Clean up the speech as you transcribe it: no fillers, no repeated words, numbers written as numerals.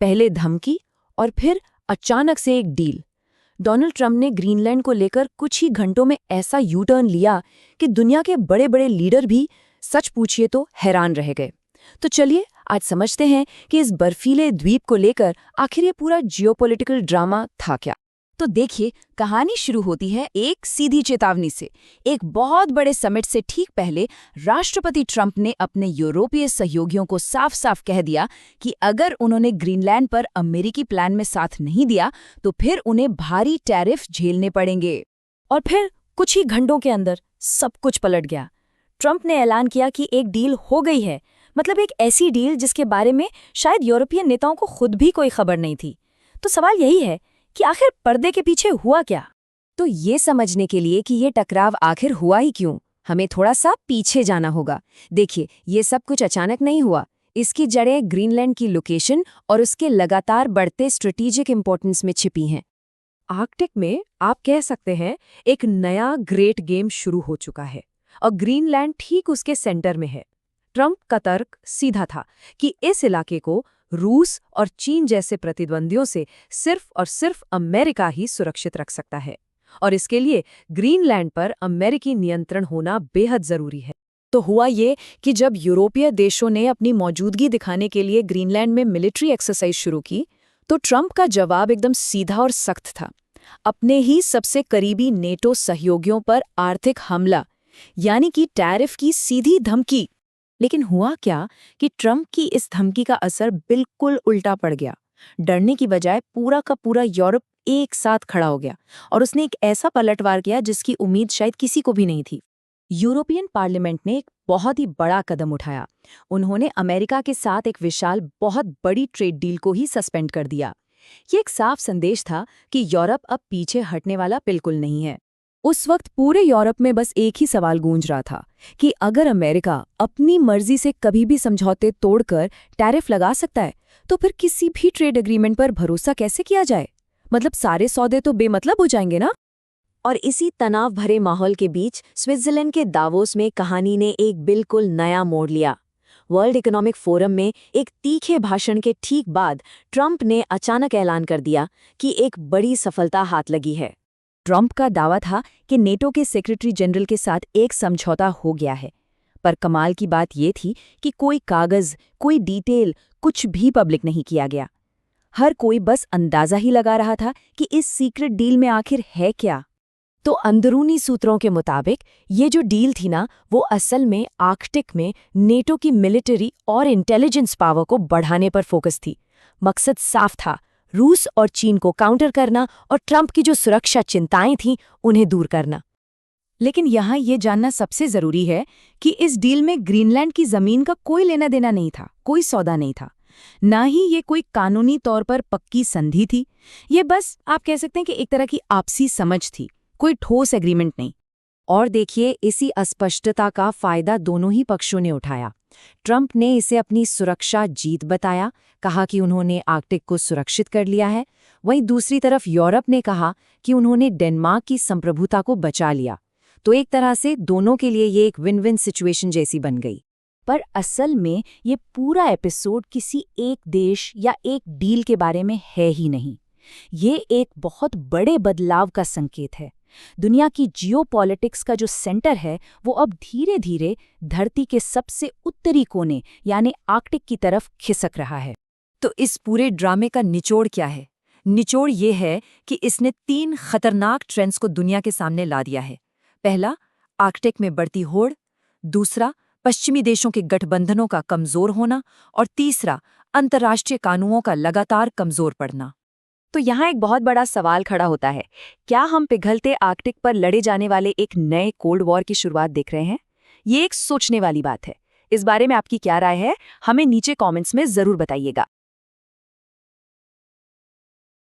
पहले धमकी और फिर अचानक से एक डील। डोनाल्ड ट्रंप ने ग्रीनलैंड को लेकर कुछ ही घंटों में ऐसा यू टर्न लिया कि दुनिया के बड़े बड़े लीडर भी सच पूछिए तो हैरान रह गए। तो चलिए आज समझते हैं कि इस बर्फीले द्वीप को लेकर आखिर ये पूरा जियोपॉलिटिकल ड्रामा था क्या। तो देखिए, कहानी शुरू होती है एक सीधी चेतावनी से। एक बहुत बड़े समिट से ठीक पहले राष्ट्रपति ट्रंप ने अपने यूरोपीय सहयोगियों को साफ साफ कह दिया कि अगर उन्होंने ग्रीनलैंड पर अमेरिकी प्लान में साथ नहीं दिया तो फिर उन्हें भारी टैरिफ झेलने पड़ेंगे। और फिर कुछ ही घंटों के अंदर सब कुछ पलट गया। ट्रंप ने ऐलान किया कि एक डील हो गई है, मतलब एक ऐसी डील जिसके बारे में शायद यूरोपीय नेताओं को खुद भी कोई खबर नहीं थी। तो सवाल यही है कि आखिर पर्दे के पीछे हुआ क्या। तो ये समझने के लिए कि ये टकराव आखिर हुआ ही क्यों, हमें थोड़ा सा पीछे जाना होगा। देखिए, ये सब कुछ अचानक नहीं हुआ। इसकी जड़ें ग्रीनलैंड की लोकेशन और उसके लगातार बढ़ते स्ट्रेटेजिक इंपॉर्टेंस में छिपी हैं। आर्कटिक में आप कह सकते हैं एक नया ग्रेट गेम शुरू हो चुका है और ग्रीनलैंड ठीक उसके सेंटर में है। ट्रंप का तर्क सीधा था कि इस इलाके को रूस और चीन जैसे प्रतिद्वंदियों से सिर्फ और सिर्फ अमेरिका ही सुरक्षित रख सकता है और इसके लिए ग्रीनलैंड पर अमेरिकी नियंत्रण होना बेहद जरूरी है। तो हुआ ये कि जब यूरोपीय देशों ने अपनी मौजूदगी दिखाने के लिए ग्रीनलैंड में मिलिट्री एक्सरसाइज शुरू की, तो ट्रंप का जवाब एकदम सीधा और सख्त था। अपने ही सबसे करीबी नेटो सहयोगियों पर आर्थिक हमला, यानी कि टैरिफ की सीधी धमकी। लेकिन हुआ क्या कि ट्रंप की इस धमकी का असर बिल्कुल उल्टा पड़ गया। डरने की बजाय पूरा का पूरा यूरोप एक साथ खड़ा हो गया और उसने एक ऐसा पलटवार किया जिसकी उम्मीद शायद किसी को भी नहीं थी। यूरोपियन पार्लियामेंट ने एक बहुत ही बड़ा कदम उठाया। उन्होंने अमेरिका के साथ एक विशाल बहुत बड़ी ट्रेड डील को ही सस्पेंड कर दिया। ये एक साफ संदेश था कि यूरोप अब पीछे हटने वाला बिल्कुल नहीं है। उस वक्त पूरे यूरोप में बस एक ही सवाल गूंज रहा था कि अगर अमेरिका अपनी मर्जी से कभी भी समझौते तोड़कर टैरिफ लगा सकता है, तो फिर किसी भी ट्रेड एग्रीमेंट पर भरोसा कैसे किया जाए। मतलब सारे सौदे तो बेमतलब हो जाएंगे ना। और इसी तनाव भरे माहौल के बीच स्विट्जरलैंड के दावोस में कहानी ने एक बिल्कुल नया मोड़ लिया। वर्ल्ड इकोनॉमिक फोरम में एक तीखे भाषण के ठीक बाद ट्रंप ने अचानक ऐलान कर दिया कि एक बड़ी सफलता हाथ लगी है। ट्रंप का दावा था कि नेटो के सेक्रेटरी जनरल के साथ एक समझौता हो गया है, पर कमाल की बात ये थी कि कोई कागज, कोई डिटेल, कुछ भी पब्लिक नहीं किया गया। हर कोई बस अंदाजा ही लगा रहा था कि इस सीक्रेट डील में आखिर है क्या। तो अंदरूनी सूत्रों के मुताबिक ये जो डील थी ना, वो असल में आर्कटिक में नेटो की मिलिट्री और इंटेलिजेंस पावर को बढ़ाने पर फोकस थी। मकसद साफ था, रूस और चीन को काउंटर करना और ट्रंप की जो सुरक्षा चिंताएं थीं उन्हें दूर करना। लेकिन यहाँ ये जानना सबसे जरूरी है कि इस डील में ग्रीनलैंड की जमीन का कोई लेना देना नहीं था, कोई सौदा नहीं था, ना ही ये कोई कानूनी तौर पर पक्की संधि थी। ये बस आप कह सकते हैं कि एक तरह की आपसी समझ थी, कोई ठोस एग्रीमेंट नहीं। और देखिए, इसी अस्पष्टता का फायदा दोनों ही पक्षों ने उठाया। ट्रंप ने इसे अपनी सुरक्षा जीत बताया, कहा कि उन्होंने आर्कटिक को सुरक्षित कर लिया है। वहीं दूसरी तरफ यूरोप ने कहा कि उन्होंने डेनमार्क की संप्रभुता को बचा लिया। तो एक तरह से दोनों के लिए ये एक विन विन सिचुएशन जैसी बन गई। पर असल में ये पूरा एपिसोड किसी एक देश या एक डील के बारे में है ही नहीं। ये एक बहुत बड़े बदलाव का संकेत है। दुनिया की जियोपॉलिटिक्स का जो सेंटर है वो अब धीरे धीरे धरती के सबसे उत्तरी कोने यानी आर्कटिक की तरफ खिसक रहा है। तो इस पूरे ड्रामे का निचोड़ क्या है? निचोड़ ये है कि इसने 3 खतरनाक ट्रेंड्स को दुनिया के सामने ला दिया है। पहला, आर्कटिक में बढ़ती होड़। दूसरा, पश्चिमी देशों के गठबंधनों का कमजोर होना। और तीसरा, अंतर्राष्ट्रीय कानूनों का लगातार कमजोर पड़ना। तो यहाँ एक बहुत बड़ा सवाल खड़ा होता है, क्या हम पिघलते आर्कटिक पर लड़े जाने वाले एक नए कोल्ड वॉर की शुरुआत देख रहे हैं? ये एक सोचने वाली बात है। इस बारे में आपकी क्या राय है? हमें नीचे कमेंट्स में जरूर बताइएगा।